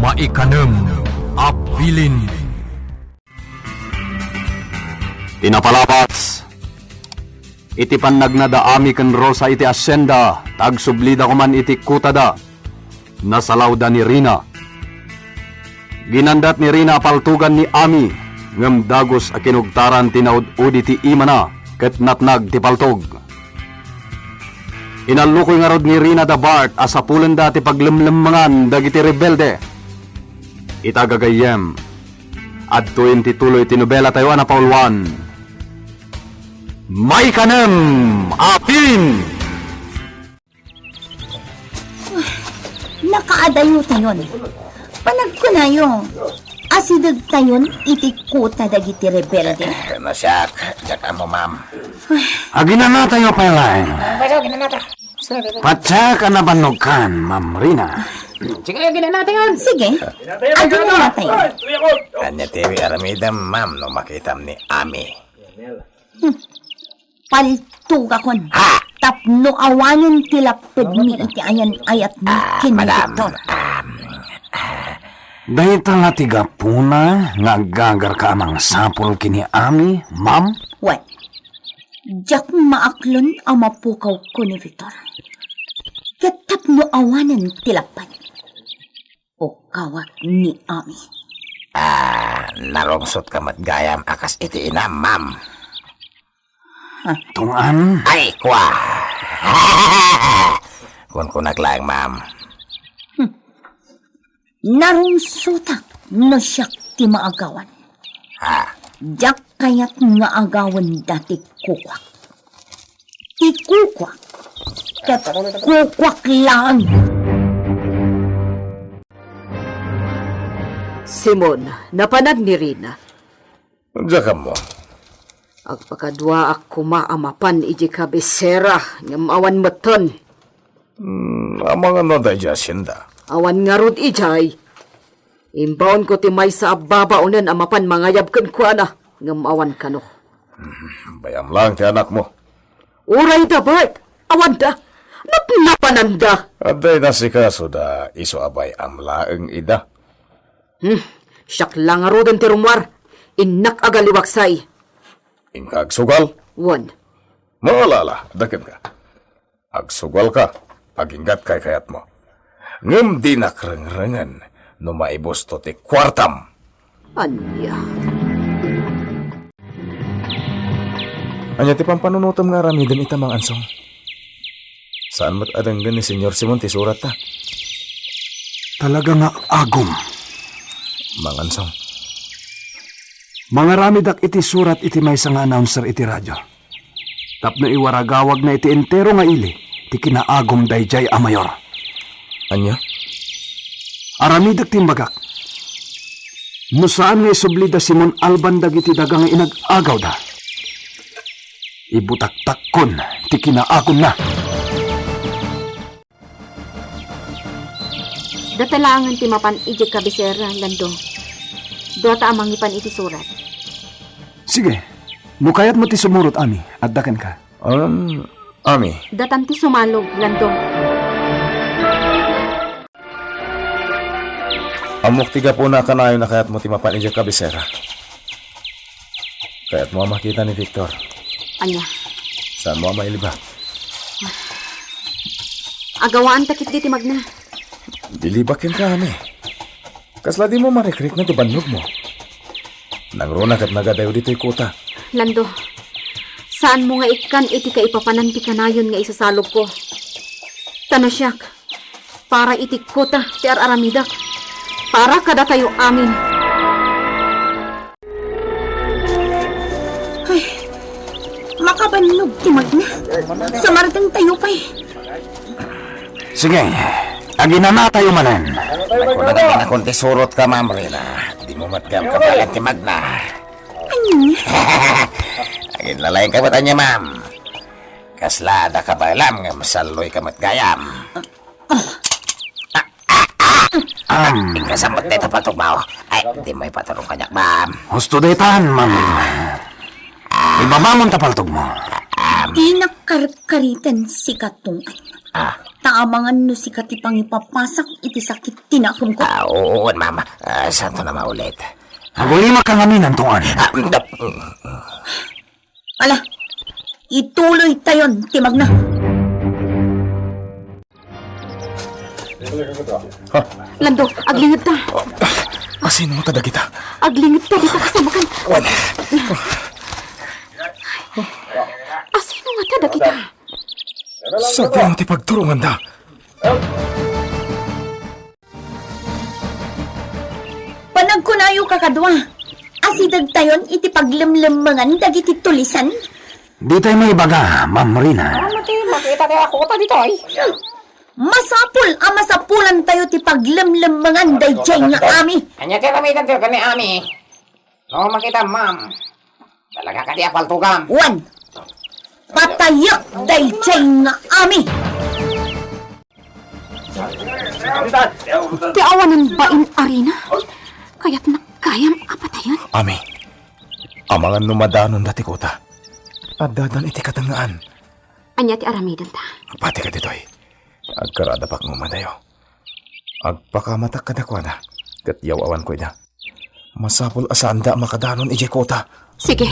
Maikanem Abilin. Tinapalabas iti pannagnadaami ken Rosa iti asyenda, tagsublida ko man iti kutada, nasalawda ni Rina. Ginandat ni Rina paltugan ni Ami, ngem dagos a kinugtaran tinaud-udi ti imana, ket natnag ti paltog. Inalukoy nga rod ni Rina da Bart asapulen da ti paglemlemangan dagiti rebelde. Itagagayem, adtuin ti tuloy tinubela tayo na paulwan. Maikanem Apin! Nakaadayo tayon. Panagkunayo. Asidag tayon iti kuta dagiti rebelde. Nasyak, jaka mo ma'am. Agina na tayo palain. Patsa ka na banugan, Ma'am Rina. Sige, gina natin yun. Sige, agin na tayo. Kanya tiwi aramidam ma'am no makitam ni Ami. Paltuga kon. Ha! Tapno awanin tilapid mi iti ayan ayat ni Madam, kinito. Dahil nga tiga puna, nagagar ka amang sapul kini Ami, Ma'am. What? Jak maaklon ang mapukaw ko ni Victor. Katapno awanin tilapad. O kawat ni Ami. Narungsot ka matgayam akas iti ina ma'am. Tungan. Ay, kwa! Kun kunaglaang ma'am. Narungsutak no siyak ti maagawan. Ha? Jak kayat nga agawan dati kukwak. Ti kukwak. Kat kukwak lang. Simon, napanag ni Rina. Jaka mo. Agpakadwa ako maamapan iji kabisera ng awan maton. Amang ano da jasinda. Awan nga rod ijay. Imbaon ko ti may sa ababaunan amapan mangayab kan kuana ng awan kano. Bayam lang ti anak mo. Uray da, Bart. Awan da. Napananda. Aday na si kaso da iso abay amlaeng ida. Siyak lang nga rodan ti rumwar. Inak agaliwaksay. Ingka agsugal. Wan. Maalala, dakin ka. Agsugal ka, aginggat kay kayat mo. Ngem di nakrengrengen, no maibos to ti kwartam. Anya. Anya ti pampanunutom nga ramidan itamang ansong. Saan mat adanggan ni Senyor Simon ti surat ta? Talaga nga agom. Mangansong. Mga ramidak iti surat iti may nga announcer iti radyo. Tapno iwaragawag na iti entero nga ili, ti kinaagom dayjay a mayor. Anya? Aramidak timbagak. No saan nga isublida Simon Alban dagiti dagang inag-agaw da. Ibutak-takkon ti kinaagom na. Datalangan ti mapan iji kabisera, Lando. Dota amang ipan iti surat. Sige, nukayat mo ti sumurot, Ami, at dakan ka. Ami. Datan ti sumalog, Lando. Amok tiga po na kanayon na kayat mo ti mapan ija kabisera. Kayat mo makita ni Victor. Anya, Saan mo mailiba? agawaan takit di ti magna. Dilibakin ka, Ami. Kasla di mo marekrik na ti bannog mo. Nangruna kat nagadayo dito'y kuta. Lando, saan mo nga ikan iti kaipapanan ti kanayon nga isasalog ko? Tano siyak, para iti kuta ti aramidak. Para kada tayo amin. Ay, makabannog ti magna. Sa maratang tayo pa'y. Sige, agina na tayo manan. Ako na naging akong tisurot ka, Ma'am Rina. Di mo matgam ka palang ti Magna. Agin lalay ka ba niya, Ma'am? Kaslada ka ba alam nga masaloy ka matgayam? Ikasamot na ito patugmaw. Ay, di may patarong kanyak, Ma'am. Husto daytan, Ma'am Rina. Ibabamon tapaltog mo. Inakarkaritan si katungan. taamangan no si katipang ipapasak iti sakit tinakom ko. Oo, mama. Saan to na maulit? Agulima kang aminan tuan. Ala, ituloy tayon, timag na. Lando, aglingid ta. Asin mo tada kita? Aglingid ta, di ta kasama kan. Asino nga tada kita? Sa tiyang ti pagturungan da. Panagkunayo kakadwa. Asidag tayon iti paglemlemangan dagiti tulisan. Di tayo may baga, Ma'am Rina. Masapul ang masapulan tayo ti paglemlemangan dayjay nga ami. Anya ti ramitan ti kani ami. No makita ma'am. Talaga ka di apal tugam. Wan, patayak dayjay nga ami. Ti awanan bain arena. Kaya't nakayam apatayon. Ami, amangan numadanon dati kota. At dadan iti katangaan. Anya ti aramidan ta. Pati ka ditoy. Agkarada pak ngumadayo. Agpakamatak kadakwana. Kat yawawan ko ina. Masapul asaan da makadanon iti kota. Sige.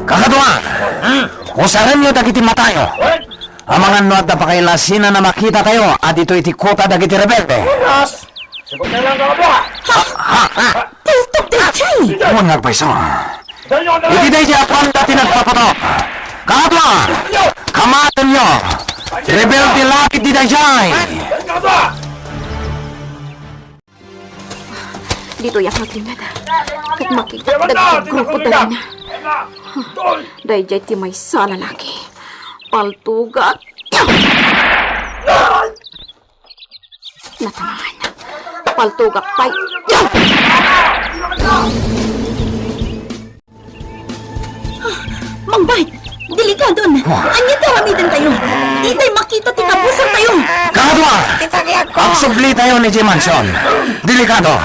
Kakadwa! Usaran nyo dagiti matayo. Amangan no at napakailasina na makita tayo at ito iti kota dagiti rebelde. Tiltok dayjay. Huwag nagpaiso. Iti day siya kung dati nagpapatok. Kakadwa! Kamatan nyo! Rebelde lapit di day siya! Dito yak maglingad. Kat makita dagiti grupo dali na. Dayjay ti may sa lalaki. Paltugat. Natamaan. Paltugak pay. Mangbay, delikado na. Anya taramidan tayo. Di tayo makita ti kabusan tayo. Kakadwa! Pagsubli tayo ni J. Mansion. Delikado.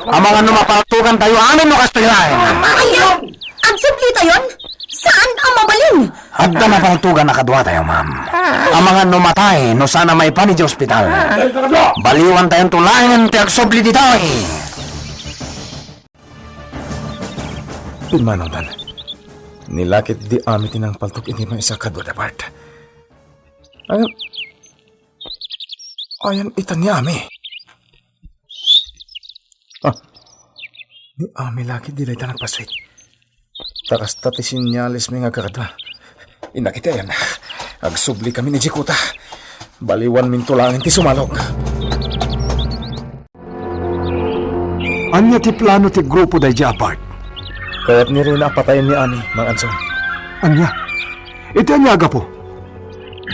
Ang mga numapaltukan tayo amin no kastoyahin. Ayaw! Ang sabli tayon? Saan ang mabalin? At na napaltugan na kadwa tayo, ma'am. Ang mga numatay no sana may pani di ospital. Baliwan tayong tulangan ti agsubli di tayo. Pinmanodan. Nilakit di amit inang paltok ini may isa kadwa dapart. Ayan itan ni ami. Ni ami lakit di layta nagpaswit. Takas tati sinyalis may nga kakadwa. Inakita yan. Agsubli kami ni Jikuta. Baliwan min tulangin ti sumalog. Anya ti plano ti grupo day apart. Kaya't ni Rina patayin ni Ani, Mang Anson. Anya? Iti anya agapo.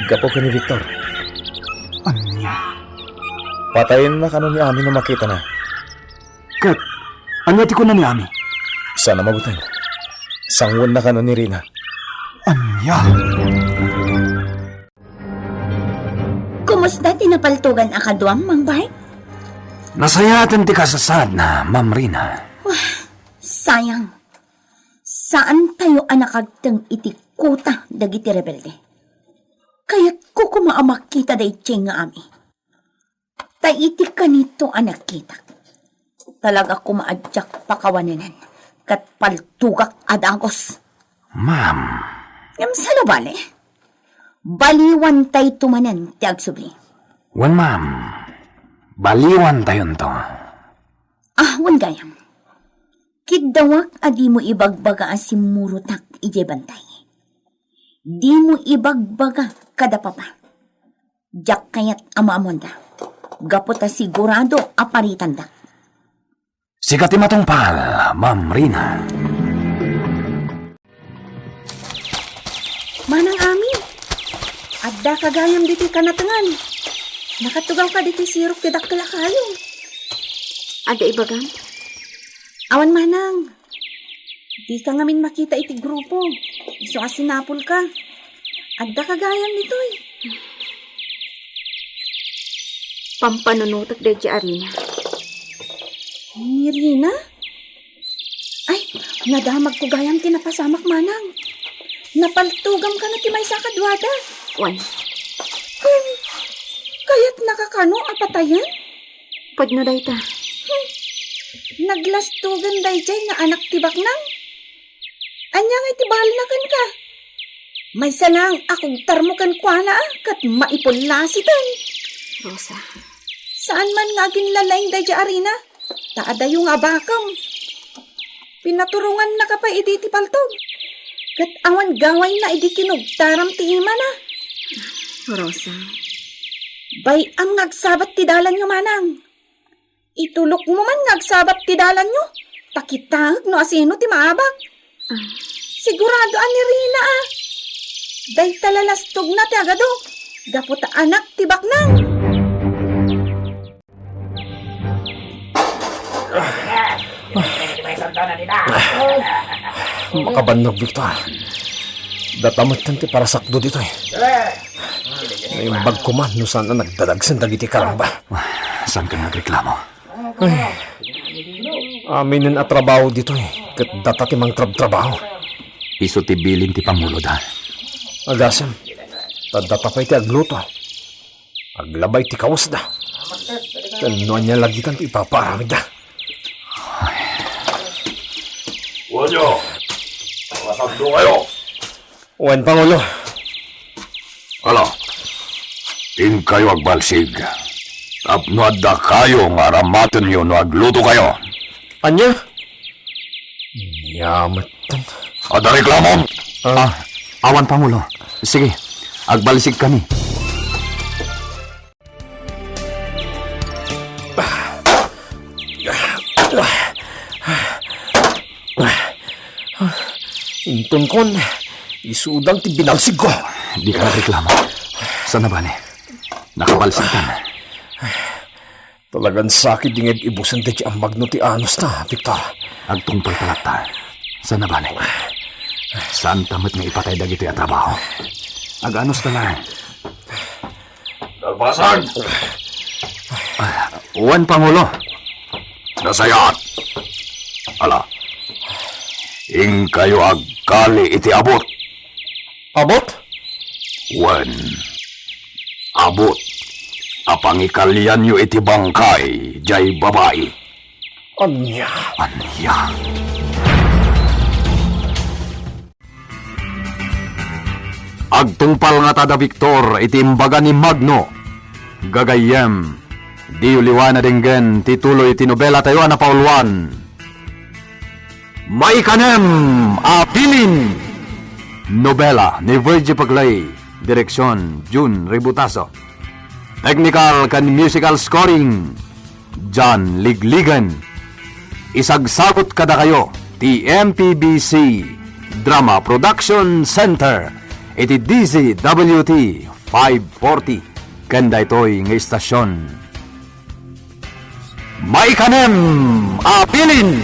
Gapo ka ni Victor. Anya? Patayin na kano ni Ami na makita na. Kat, anya ti ko na ni Ami. Sana mabutan. Sangwan na kano ni Rina. Anya? Kumusta tinapaltugan akadwam, Mangbay? Nasayatan ti kasasad na, Ma'am Rina. Sayang. Saan tayo anakagtang iti kuta dagiti rebelde? Kaya't ko kumaamakita day nga ami. Taiti kanito anak kita. Talaga kumaadyak pakawananan. Kat paltugak adagos. Ma'am. Ngam salo bale? Baliwan tay tumanan ti agsubli. Wan, ma'am. Baliwan tayon to. Wan gayam. Kidawak adi mo ibagbaga asimurutak ije bantay. Di mo ibagbaga kada papa. Jak kayat ama-amonda. Gapota sigurado aparitan da. Sikat matong pal, Ma'am Rina. Manang ami. Adda kagayam diti kanatangan. Nakatugaw ka diti sirok ti dakkel kayo. Ada ibagam? Awan manang. Di ka ngamin makita iti grupo. Iso asinapol ka. Adda kagayam nito'y. Pampanunutak de Arina. Ni Rina? Ay, nadamag ko gayam tinapasamak manang. Napaltugam ka na ti may sa kadwada. Wan, Kaya't nakakano apatayan? pwede no dayta. Naglastugan dayjay nga anak tibak nang. Anya nga tibal na kan ka. May salang akong tarmukan kwa na kat maipulasitan. Rosa, Saan man nga ginlalaing dayjay arena? Taadayo nga bakam. Pinaturungan na ka pa idi ti paltog. Kat awan gaway na idi kinugtaram ti ima na. Rosa, Bay am ngagsabat ti dalan nyo manang. Itulok mo man ngagsabat ti dalan nyo. Takitahag no asino ti maabak. Sigurado ani Rina ah. Day talalastog na ti agado. Gaputa anak ti baknang. Makabannog, Victor. Datamat tanti para sakdo dito eh. May bag ko man, no saan na nagdadagsan dagiti karang ba? Saan ka nagreklamo? Amin at trabaho dito eh. Kat datatimang trabaho. Piso ti bilin ti Pangulo da. Agasam, tadata pa iti agluto. Aglabay ti kawas da. Kanuan niya lagitan ti ipaparamid da. Wanyo, masakdo kayo. Wan, Pangulo. Ala, in kayo agbalsig. Tapno adda kayo nga ramaton nyo no agluto kayo. Anya? Yamatan. Ada reklamo? Awan Pangulo. Sige, agbalisig kami. Intun kon, isudang ti binalsig ko. Di ka nagreklamo. Sana ba ni? Nakabalsig ka na. Talagang sakit dinged ibusan ti ambag no ti anos na, Victor. Agtungpal talata. Sana ba ni? Saan tamit nga ipatay dagiti at trabaho? Aganos na lang. Nagbasan! Uwan Pangulo. Nasayat! Ala, in kayo agkali iti abot. Abot? Wen, abot. Apangikalian nyo iti bangkay, jay babae. Anya? Anya. Agtungpal nga tada Victor iti imbaga ni Magno. Gagayem. Di uliwana dinggen titulo iti nobela tayo na paulwan. Maikanem Apilin. Nobela ni Virgie Paglay. Direksyon June Ributaso. Technical kan musical scoring John Ligligan. Isagsagot kada kayo ti MPBC Drama Production Center iti DZWT 540 kanda ito'y nga istasyon. Maikanem Apilin.